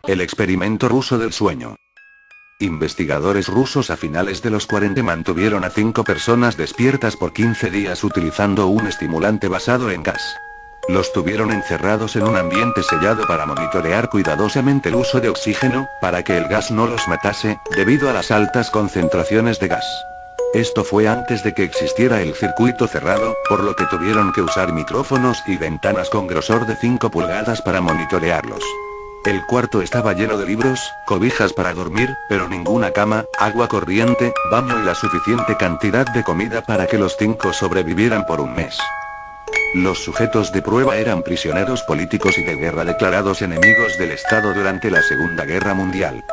El experimento ruso del sueño. Investigadores rusos a finales de los 40 mantuvieron a 5 personas despiertas por 15 días utilizando un estimulante basado en gas. Los tuvieron encerrados en un ambiente sellado para monitorear cuidadosamente el uso de oxígeno, para que el gas no los matase, debido a las altas concentraciones de gas. Esto fue antes de que existiera el circuito cerrado, por lo que tuvieron que usar micrófonos y ventanas con grosor de 5 pulgadas para monitorearlos. El cuarto estaba lleno de libros, cobijas para dormir, pero ninguna cama, agua corriente, baño y la suficiente cantidad de comida para que los 5 sobrevivieran por un mes. Los sujetos de prueba eran prisioneros políticos y de guerra declarados enemigos del Estado durante la Segunda Guerra Mundial.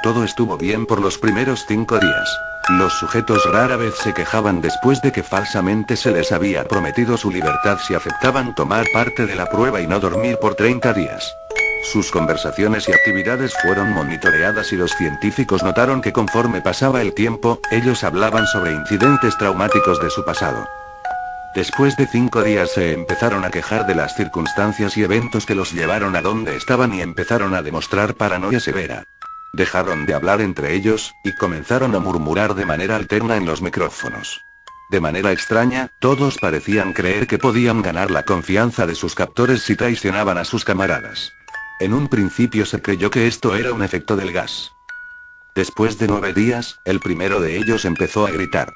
Todo estuvo bien por los primeros 5 días. Los sujetos rara vez se quejaban después de que falsamente se les había prometido su libertad si aceptaban tomar parte de la prueba y no dormir por 30 días. Sus conversaciones y actividades fueron monitoreadas y los científicos notaron que conforme pasaba el tiempo, ellos hablaban sobre incidentes traumáticos de su pasado. Después de 5 días se empezaron a quejar de las circunstancias y eventos que los llevaron a donde estaban y empezaron a demostrar paranoia severa. Dejaron de hablar entre ellos, y comenzaron a murmurar de manera alterna en los micrófonos. De manera extraña, todos parecían creer que podían ganar la confianza de sus captores si traicionaban a sus camaradas. En un principio se creyó que esto era un efecto del gas. Después de 9 días, el primero de ellos empezó a gritar.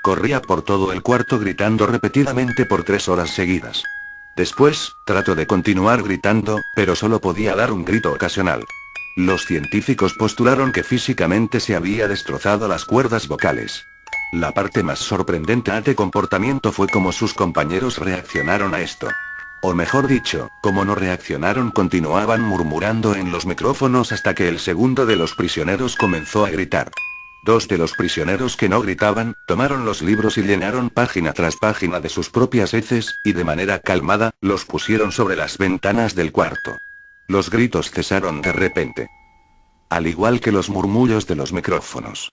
Corría por todo el cuarto gritando repetidamente por 3 horas seguidas. Después, trató de continuar gritando, pero solo podía dar un grito ocasional. Los científicos postularon que físicamente se había destrozado las cuerdas vocales. La parte más sorprendente de comportamiento fue cómo sus compañeros reaccionaron a esto. O mejor dicho, como no reaccionaron, continuaban murmurando en los micrófonos hasta que el segundo de los prisioneros comenzó a gritar. 2 de los prisioneros que no gritaban, tomaron los libros y llenaron página tras página de sus propias heces, y de manera calmada, los pusieron sobre las ventanas del cuarto. Los gritos cesaron de repente. Al igual que los murmullos de los micrófonos.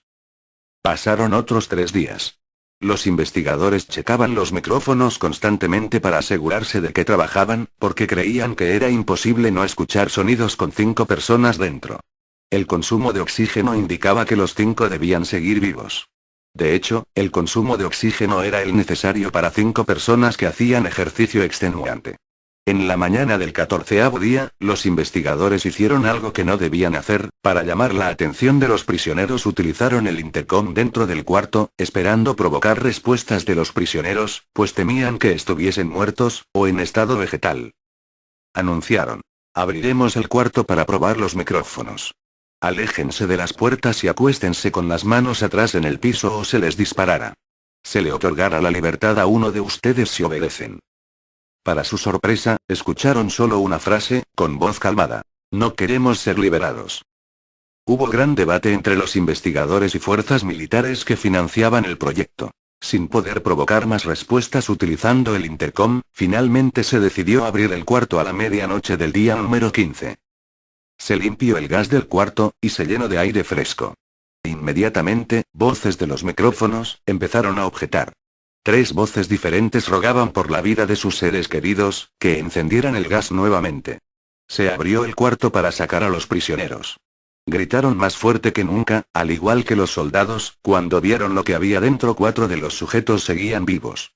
Pasaron otros 3 días. Los investigadores checaban los micrófonos constantemente para asegurarse de que trabajaban, porque creían que era imposible no escuchar sonidos con 5 personas dentro. El consumo de oxígeno indicaba que los 5 debían seguir vivos. De hecho, el consumo de oxígeno era el necesario para 5 personas que hacían ejercicio extenuante. En la mañana del 14º día, los investigadores hicieron algo que no debían hacer. Para llamar la atención de los prisioneros utilizaron el intercom dentro del cuarto, esperando provocar respuestas de los prisioneros, pues temían que estuviesen muertos, o en estado vegetal. Anunciaron: abriremos el cuarto para probar los micrófonos. Aléjense de las puertas y acuéstense con las manos atrás en el piso o se les disparará. Se le otorgará la libertad a uno de ustedes si obedecen. Para su sorpresa, escucharon solo una frase, con voz calmada: no queremos ser liberados. Hubo gran debate entre los investigadores y fuerzas militares que financiaban el proyecto. Sin poder provocar más respuestas utilizando el intercom, finalmente se decidió abrir el cuarto a la medianoche del día número 15. Se limpió el gas del cuarto, y se llenó de aire fresco. Inmediatamente, voces de los micrófonos empezaron a objetar. 3 voces diferentes rogaban por la vida de sus seres queridos, que encendieran el gas nuevamente. Se abrió el cuarto para sacar a los prisioneros. Gritaron más fuerte que nunca, al igual que los soldados, cuando vieron lo que había dentro. 4 de los sujetos seguían vivos.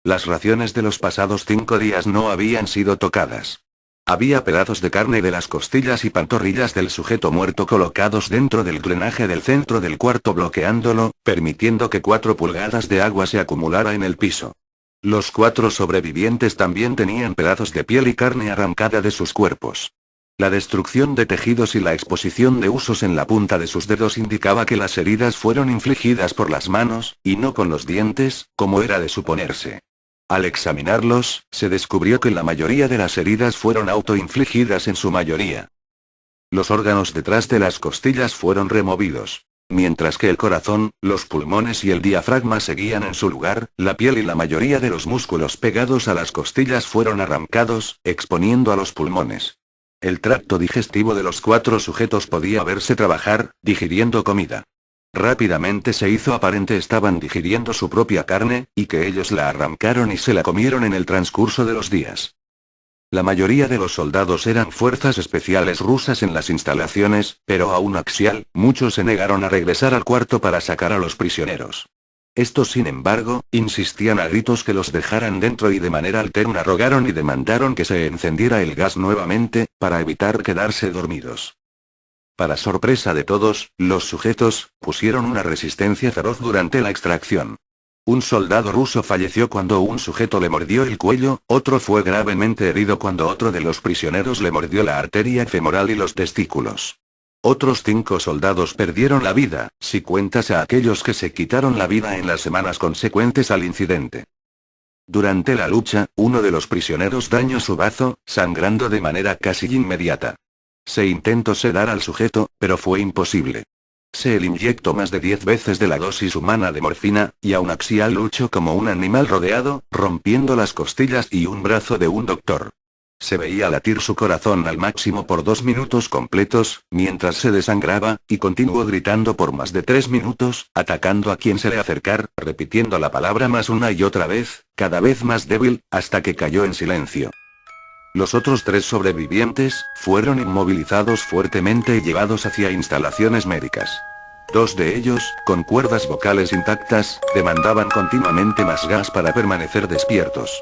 Las raciones de los pasados 5 días no habían sido tocadas. Había pedazos de carne de las costillas y pantorrillas del sujeto muerto colocados dentro del drenaje del centro del cuarto, bloqueándolo, permitiendo que 4 pulgadas de agua se acumulara en el piso. Los 4 sobrevivientes también tenían pedazos de piel y carne arrancada de sus cuerpos. La destrucción de tejidos y la exposición de huesos en la punta de sus dedos indicaba que las heridas fueron infligidas por las manos, y no con los dientes, como era de suponerse. Al examinarlos, se descubrió que la mayoría de las heridas fueron autoinfligidas en su mayoría. Los órganos detrás de las costillas fueron removidos. Mientras que el corazón, los pulmones y el diafragma seguían en su lugar, la piel y la mayoría de los músculos pegados a las costillas fueron arrancados, exponiendo a los pulmones. El tracto digestivo de los 4 sujetos podía verse trabajar, digiriendo comida. Rápidamente se hizo aparente estaban digiriendo su propia carne, y que ellos la arrancaron y se la comieron en el transcurso de los días. La mayoría de los soldados eran fuerzas especiales rusas en las instalaciones, pero aún Axial, muchos se negaron a regresar al cuarto para sacar a los prisioneros. Estos, sin embargo, insistían a gritos que los dejaran dentro y de manera alterna rogaron y demandaron que se encendiera el gas nuevamente, para evitar quedarse dormidos. Para sorpresa de todos, los sujetos pusieron una resistencia feroz durante la extracción. Un soldado ruso falleció cuando un sujeto le mordió el cuello, otro fue gravemente herido cuando otro de los prisioneros le mordió la arteria femoral y los testículos. Otros 5 soldados perdieron la vida, si cuentas a aquellos que se quitaron la vida en las semanas consecuentes al incidente. Durante la lucha, uno de los prisioneros dañó su bazo, sangrando de manera casi inmediata. Se intentó sedar al sujeto, pero fue imposible. Se le inyectó más de 10 veces de la dosis humana de morfina, y aún Axial luchó como un animal rodeado, rompiendo las costillas y un brazo de un doctor. Se veía latir su corazón al máximo por 2 minutos completos, mientras se desangraba, y continuó gritando por más de 3 minutos, atacando a quien se le acercara, repitiendo la palabra más una y otra vez, cada vez más débil, hasta que cayó en silencio. Los otros 3 sobrevivientes fueron inmovilizados fuertemente y llevados hacia instalaciones médicas. 2 de ellos, con cuerdas vocales intactas, demandaban continuamente más gas para permanecer despiertos.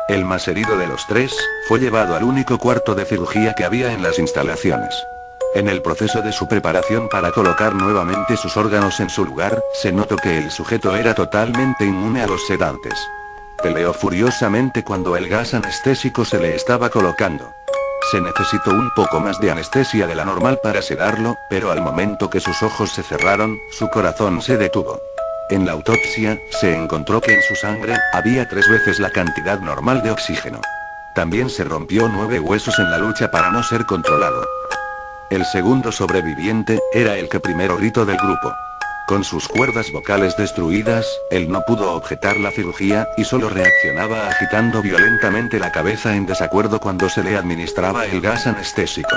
El más herido de los 3, fue llevado al único cuarto de cirugía que había en las instalaciones. En el proceso de su preparación para colocar nuevamente sus órganos en su lugar, se notó que el sujeto era totalmente inmune a los sedantes. Peleó furiosamente cuando el gas anestésico se le estaba colocando. Se necesitó un poco más de anestesia de la normal para sedarlo, pero al momento que sus ojos se cerraron, su corazón se detuvo. En la autopsia, se encontró que en su sangre, había 3 veces la cantidad normal de oxígeno. También se rompió 9 huesos en la lucha para no ser controlado. El segundo sobreviviente, era el que primero gritó del grupo. Con sus cuerdas vocales destruidas, él no pudo objetar la cirugía, y solo reaccionaba agitando violentamente la cabeza en desacuerdo cuando se le administraba el gas anestésico.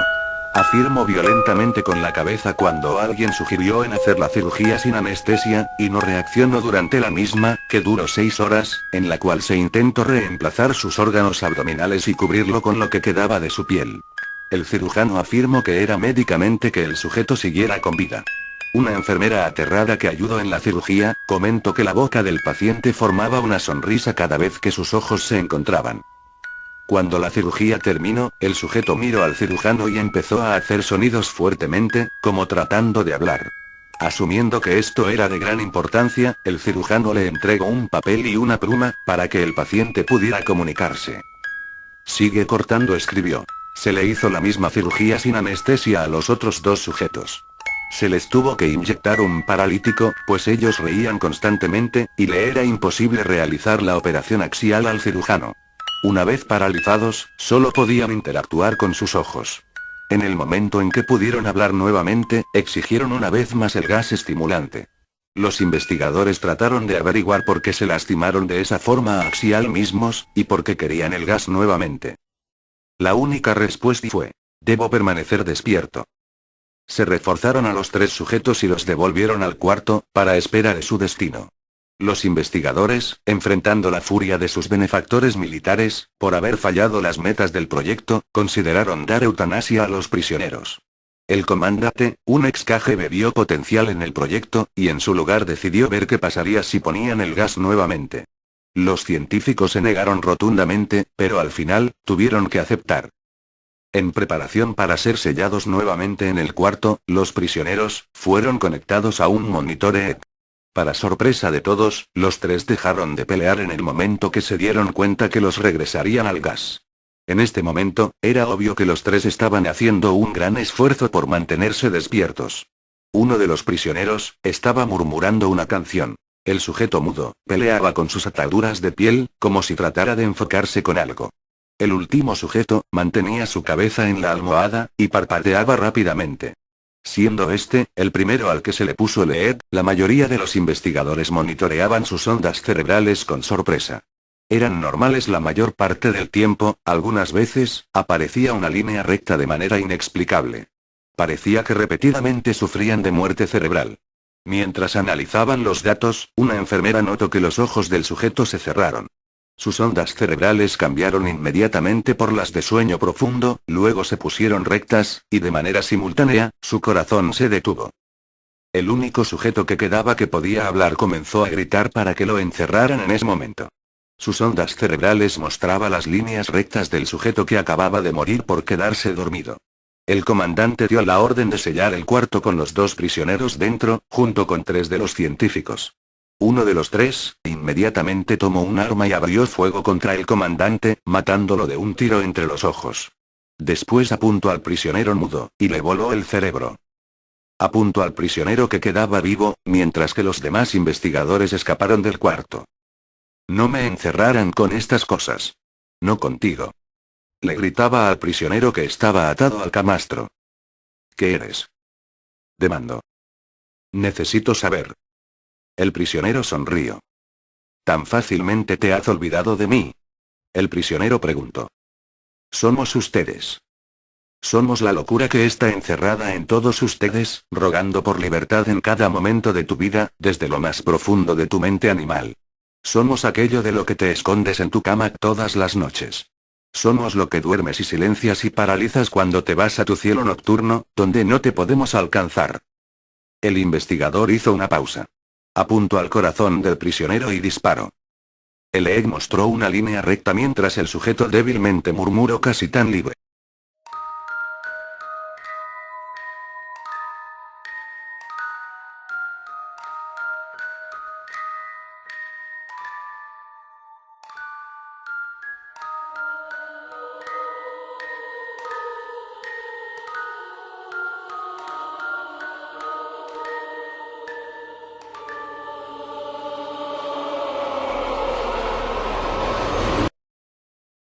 Afirmó violentamente con la cabeza cuando alguien sugirió en hacer la cirugía sin anestesia, y no reaccionó durante la misma, que duró 6 horas, en la cual se intentó reemplazar sus órganos abdominales y cubrirlo con lo que quedaba de su piel. El cirujano afirmó que era médicamente que el sujeto siguiera con vida. Una enfermera aterrada que ayudó en la cirugía, comentó que la boca del paciente formaba una sonrisa cada vez que sus ojos se encontraban. Cuando la cirugía terminó, el sujeto miró al cirujano y empezó a hacer sonidos fuertemente, como tratando de hablar. Asumiendo que esto era de gran importancia, el cirujano le entregó un papel y una pluma, para que el paciente pudiera comunicarse. Sigue cortando, escribió. Se le hizo la misma cirugía sin anestesia a los otros 2 sujetos. Se les tuvo que inyectar un paralítico, pues ellos reían constantemente, y le era imposible realizar la operación axial al cirujano. Una vez paralizados, solo podían interactuar con sus ojos. En el momento en que pudieron hablar nuevamente, exigieron una vez más el gas estimulante. Los investigadores trataron de averiguar por qué se lastimaron de esa forma a Axial mismos, y por qué querían el gas nuevamente. La única respuesta fue: debo permanecer despierto. Se reforzaron a los 3 sujetos y los devolvieron al cuarto, para esperar su destino. Los investigadores, enfrentando la furia de sus benefactores militares, por haber fallado las metas del proyecto, consideraron dar eutanasia a los prisioneros. El comandante, un ex KGB, vio potencial en el proyecto, y en su lugar decidió ver qué pasaría si ponían el gas nuevamente. Los científicos se negaron rotundamente, pero al final, tuvieron que aceptar. En preparación para ser sellados nuevamente en el cuarto, los prisioneros fueron conectados a un monitor EEG. Para sorpresa de todos, los 3 dejaron de pelear en el momento que se dieron cuenta que los regresarían al gas. En este momento, era obvio que los 3 estaban haciendo un gran esfuerzo por mantenerse despiertos. Uno de los prisioneros estaba murmurando una canción. El sujeto mudo peleaba con sus ataduras de piel, como si tratara de enfocarse con algo. El último sujeto mantenía su cabeza en la almohada, y parpadeaba rápidamente. Siendo este, el primero al que se le puso el EEG, la mayoría de los investigadores monitoreaban sus ondas cerebrales con sorpresa. Eran normales la mayor parte del tiempo, algunas veces, aparecía una línea recta de manera inexplicable. Parecía que repetidamente sufrían de muerte cerebral. Mientras analizaban los datos, una enfermera notó que los ojos del sujeto se cerraron. Sus ondas cerebrales cambiaron inmediatamente por las de sueño profundo, luego se pusieron rectas, y de manera simultánea, su corazón se detuvo. El único sujeto que quedaba que podía hablar comenzó a gritar para que lo encerraran en ese momento. Sus ondas cerebrales mostraban las líneas rectas del sujeto que acababa de morir por quedarse dormido. El comandante dio la orden de sellar el cuarto con los 2 prisioneros dentro, junto con 3 de los científicos. Uno de los 3, inmediatamente tomó un arma y abrió fuego contra el comandante, matándolo de un tiro entre los ojos. Después apuntó al prisionero mudo, y le voló el cerebro. Apuntó al prisionero que quedaba vivo, mientras que los demás investigadores escaparon del cuarto. No me encerraran con estas cosas. No contigo. Le gritaba al prisionero que estaba atado al camastro. ¿Qué eres? Demandó. Necesito saber. El prisionero sonrió. ¿Tan fácilmente te has olvidado de mí? El prisionero preguntó. Somos ustedes. Somos la locura que está encerrada en todos ustedes, rogando por libertad en cada momento de tu vida, desde lo más profundo de tu mente animal. Somos aquello de lo que te escondes en tu cama todas las noches. Somos lo que duermes y silencias y paralizas cuando te vas a tu cielo nocturno, donde no te podemos alcanzar. El investigador hizo una pausa. Apuntó al corazón del prisionero y disparó. El EEG mostró una línea recta mientras el sujeto débilmente murmuró casi tan libre.